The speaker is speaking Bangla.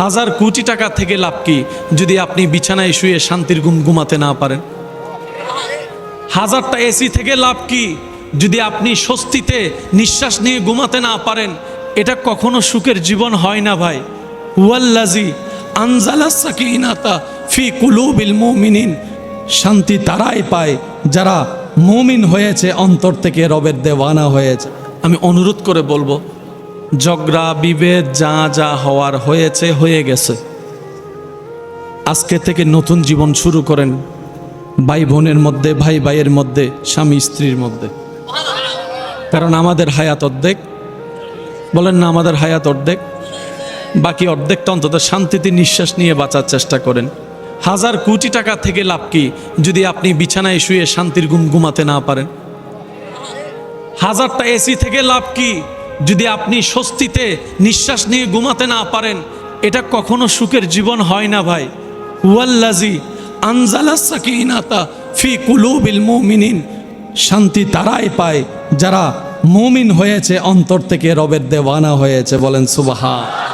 হাজার কোটি টাকা থেকে লাভ কি যদি আপনি বিছানায় শুয়ে শান্তির ঘুম ঘুমাতে না পারেন? হাজারটা এসি থেকে লাভ কি যদি আপনি স্বস্তিতে নিঃশ্বাস নিয়ে ঘুমাতে না পারেন? এটা কখনো সুখের জীবন হয় না ভাই। হুয়াল্লাযী আনজালাস সাকিনাতা ফি কুলুবিল মুমিনিন, শান্তি তারাই পায় যারা মুমিন হয়েছে, অন্তর থেকে রবের দেওয়ানা হয়েছে। আমি অনুরোধ করে বলবো, ঝগড়া বিভেদ যা যা হওয়ার হয়েছে হয়ে গেছে। আজকে থেকে নতুন জীবন শুরু করেন, ভাই বোনের মধ্যে, ভাই ভাইয়ের মধ্যে, স্বামী স্ত্রীর মধ্যে। কারণ আমাদের হায়াত অর্ধেক, বলেন না, আমাদের হায়াত অর্ধেক, বাকি অর্ধেকটা অন্তত শান্তিতে নিঃশ্বাস নিয়ে বাঁচার চেষ্টা করেন। হাজার কোটি টাকা থেকে লাভ কি যদি আপনি বিছানায় শুয়ে শান্তির ঘুম ঘুমাতে না পারেন? হাজারটা এসি থেকে লাভ কি যদি আপনি স্বস্তিতে নিঃশ্বাস নিয়ে ঘুমাতে না পারেন? এটা কখনো সুখের জীবন হয় না ভাই। হুয়াল্লাযী আনজালাস সাকিনাতা ফি কুলুবিল মুমিনিন, শান্তি তারাই পায় যারা মুমিন হয়েছে, অন্তর থেকে রবের দেওয়ানা হয়েছে। বলেন সুবহান।